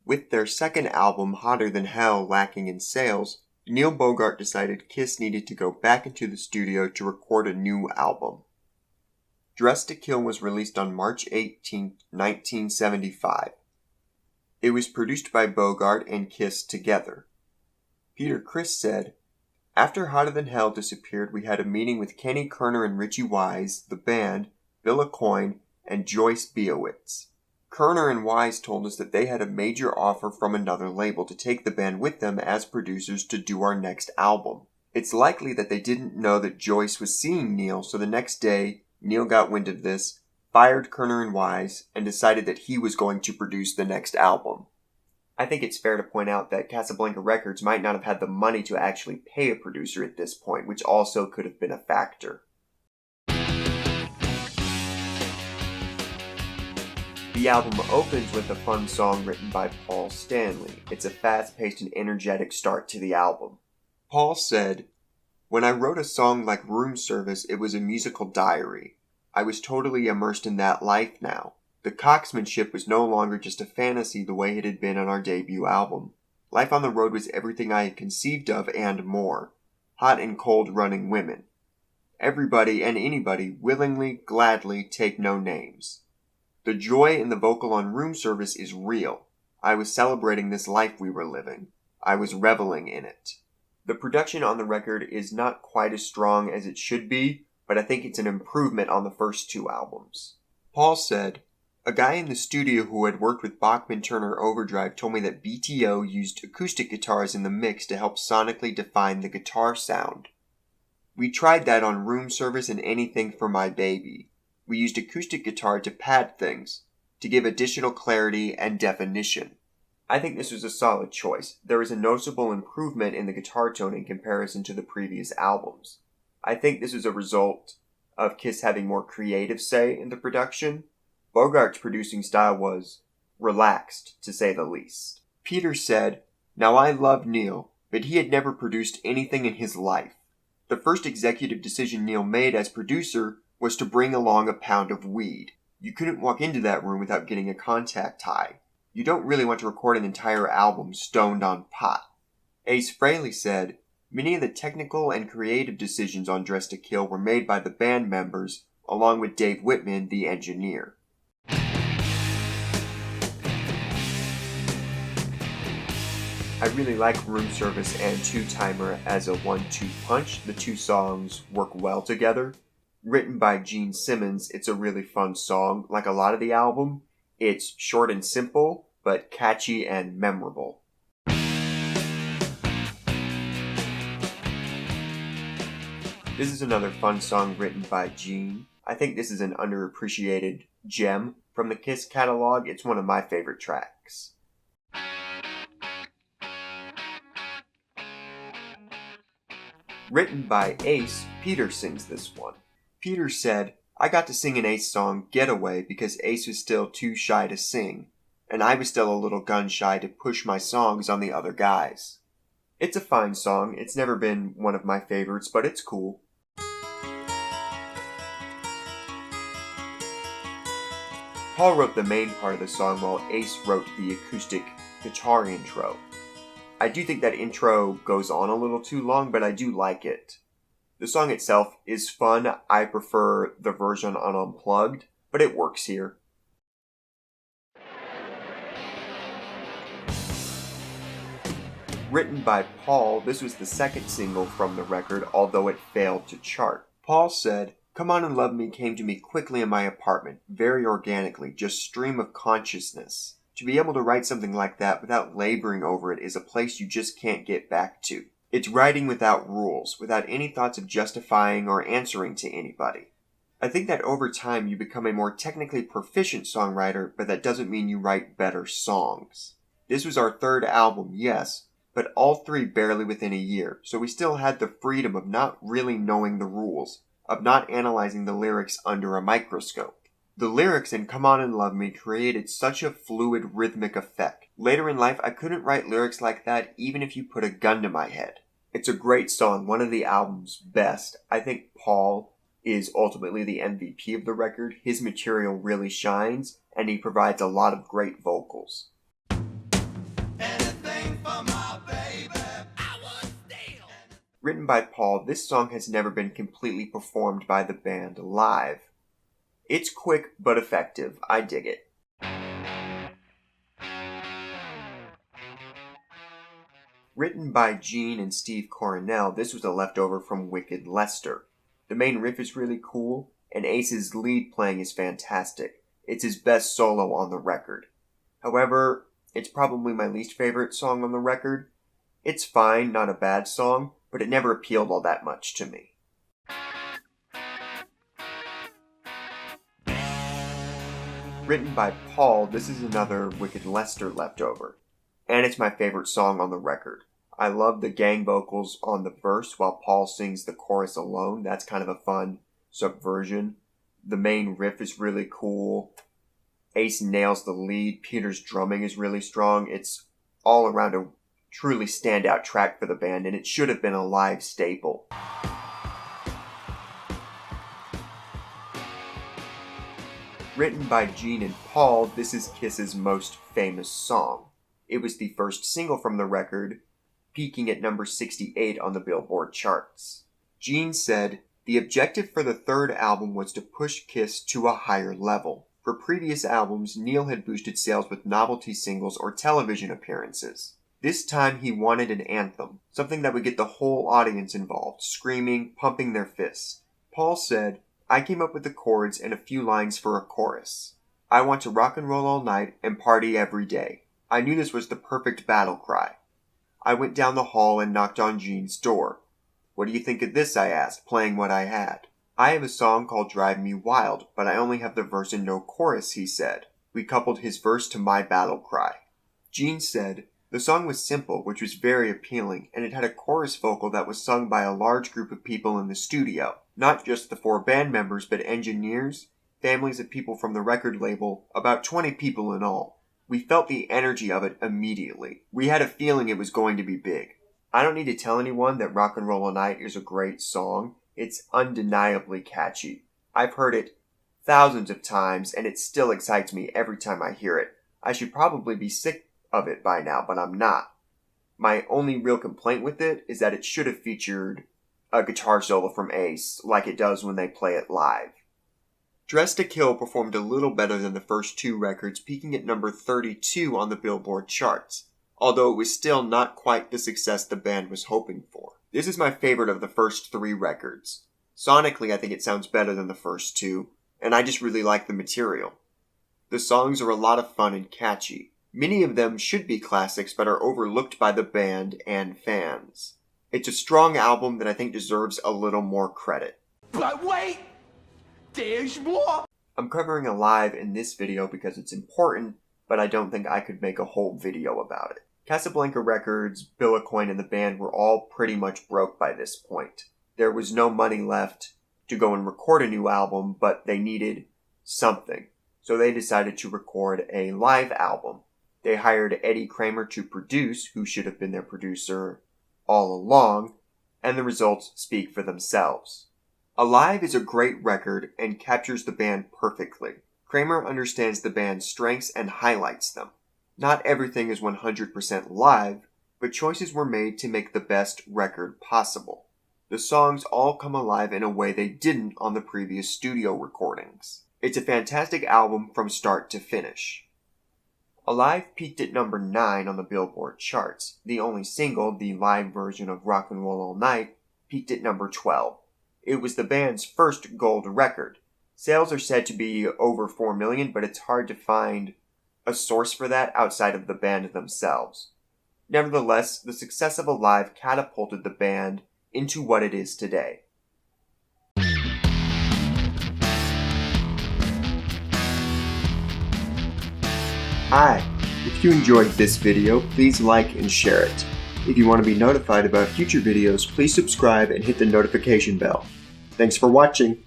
With their second album, Hotter Than Hell, lacking in sales, Neil Bogart decided Kiss needed to go back into the studio to record a new album. Dressed to Kill was released on March 18, 1975. It was produced by Bogart and Kiss together. Peter Criss said, "After Hotter Than Hell disappeared, we had a meeting with Kenny Kerner and Richie Wise, the band, Bill Aucoin, and Joyce Biowitz. Kerner and Wise told us that they had a major offer from another label to take the band with them as producers to do our next album. It's likely that they didn't know that Joyce was seeing Neil, so the next day, Neil got wind of this, fired Kerner and Wise, and decided that he was going to produce the next album." I think it's fair to point out that Casablanca Records might not have had the money to actually pay a producer at this point, which also could have been a factor. The album opens with a fun song written by Paul Stanley. It's a fast-paced and energetic start to the album. Paul said, "When I wrote a song like Room Service, it was a musical diary. I was totally immersed in that life now. The coxmanship was no longer just a fantasy the way it had been on our debut album. Life on the road was everything I had conceived of and more. Hot and cold running women. Everybody and anybody willingly, gladly take no names. The joy in the vocal on Room Service is real. I was celebrating this life we were living. I was reveling in it." The production on the record is not quite as strong as it should be, but I think it's an improvement on the first two albums. Paul said, "A guy in the studio who had worked with Bachman Turner Overdrive told me that BTO used acoustic guitars in the mix to help sonically define the guitar sound. We tried that on Room Service and Anything for My Baby. We used acoustic guitar to pad things, to give additional clarity and definition. I think this was a solid choice. There is a noticeable improvement in the guitar tone in comparison to the previous albums. I think this is a result of Kiss having more creative say in the production. Bogart's producing style was relaxed, to say the least." Peter said, "Now I love Neil, but he had never produced anything in his life. The first executive decision Neil made as producer was to bring along a pound of weed. You couldn't walk into that room without getting a contact high. You don't really want to record an entire album stoned on pot." Ace Frehley said, "Many of the technical and creative decisions on Dress to Kill were made by the band members, along with Dave Whitman, the engineer." I really like Room Service and Two-Timer as a 1-2 punch. The two songs work well together. Written by Gene Simmons, it's a really fun song. Like a lot of the album, it's short and simple, but catchy and memorable. This is another fun song written by Gene. I think this is an underappreciated gem from the Kiss catalog. It's one of my favorite tracks. Written by Ace, Peter sings this one. Peter said, "I got to sing an Ace song, Getaway, because Ace was still too shy to sing, and I was still a little gun shy to push my songs on the other guys. It's a fine song. It's never been one of my favorites, but it's cool." Paul wrote the main part of the song while Ace wrote the acoustic guitar intro. I do think that intro goes on a little too long, but I do like it. The song itself is fun. I prefer the version on Unplugged, but it works here. Written by Paul, this was the second single from the record, although it failed to chart. Paul said, "Come On and Love Me came to me quickly in my apartment, very organically, just stream of consciousness. To be able to write something like that without laboring over it is a place you just can't get back to. It's writing without rules, without any thoughts of justifying or answering to anybody. I think that over time you become a more technically proficient songwriter, but that doesn't mean you write better songs. This was our third album, yes, but all three barely within a year, so we still had the freedom of not really knowing the rules, of not analyzing the lyrics under a microscope. The lyrics in Come On and Love Me created such a fluid rhythmic effect. Later in life, I couldn't write lyrics like that even if you put a gun to my head. It's a great song, one of the album's best. I think Paul is ultimately the MVP of the record. His material really shines, and he provides a lot of great vocals." Written by Paul, this song has never been completely performed by the band live. It's quick but effective. I dig it. Written by Gene and Steve Coronel, this was a leftover from Wicked Lester. The main riff is really cool, and Ace's lead playing is fantastic. It's his best solo on the record. However, it's probably my least favorite song on the record. It's fine, not a bad song, but it never appealed all that much to me. Written by Paul, this is another Wicked Lester leftover, and it's my favorite song on the record. I love the gang vocals on the verse while Paul sings the chorus alone. That's kind of a fun subversion. The main riff is really cool. Ace nails the lead. Peter's drumming is really strong. It's all around a truly standout track for the band, and it should have been a live staple. Written by Gene and Paul, this is Kiss's most famous song. It was the first single from the record, peaking at number 68 on the Billboard charts. Gene said, "The objective for the third album was to push Kiss to a higher level. For previous albums, Neil had boosted sales with novelty singles or television appearances. This time he wanted an anthem, something that would get the whole audience involved, screaming, pumping their fists. Paul said, I came up with the chords and a few lines for a chorus. I want to rock and roll all night and party every day. I knew this was the perfect battle cry. I went down the hall and knocked on Gene's door. What do you think of this, I asked, playing what I had. I have a song called Drive Me Wild, but I only have the verse and no chorus, he said. We coupled his verse to my battle cry. Gene said, the song was simple, which was very appealing, and it had a chorus vocal that was sung by a large group of people in the studio. Not just the 4 band members, but engineers, families of people from the record label, about 20 people in all. We felt the energy of it immediately. We had a feeling it was going to be big. I don't need to tell anyone that Rock and Roll All Night is a great song. It's undeniably catchy. I've heard it thousands of times, and it still excites me every time I hear it. I should probably be sick of it by now, but I'm not. My only real complaint with it is that it should have featured a guitar solo from Ace, like it does when they play it live. Dressed to Kill performed a little better than the first 2 records, peaking at number 32 on the Billboard charts, although it was still not quite the success the band was hoping for. This is my favorite of the first 3 records. Sonically, I think it sounds better than the first 2, and I just really like the material. The songs are a lot of fun and catchy. Many of them should be classics, but are overlooked by the band and fans. It's a strong album that I think deserves a little more credit. But wait! There's more! I'm covering a live in this video because it's important, but I don't think I could make a whole video about it. Casablanca Records, Bill Aucoin, and the band were all pretty much broke by this point. There was no money left to go and record a new album, but they needed something. So they decided to record a live album. They hired Eddie Kramer to produce, who should have been their producer all along, and the results speak for themselves. Alive is a great record and captures the band perfectly. Kramer understands the band's strengths and highlights them. Not everything is 100% live, but choices were made to make the best record possible. The songs all come alive in a way they didn't on the previous studio recordings. It's a fantastic album from start to finish. Alive peaked at number 9 on the Billboard charts. The only single, the live version of Rock and Roll All Night, peaked at number 12. It was the band's first gold record. Sales are said to be over 4 million, but it's hard to find a source for that outside of the band themselves. Nevertheless, the success of Alive catapulted the band into what it is today. Hi! If you enjoyed this video, please like and share it. If you want to be notified about future videos, please subscribe and hit the notification bell. Thanks for watching!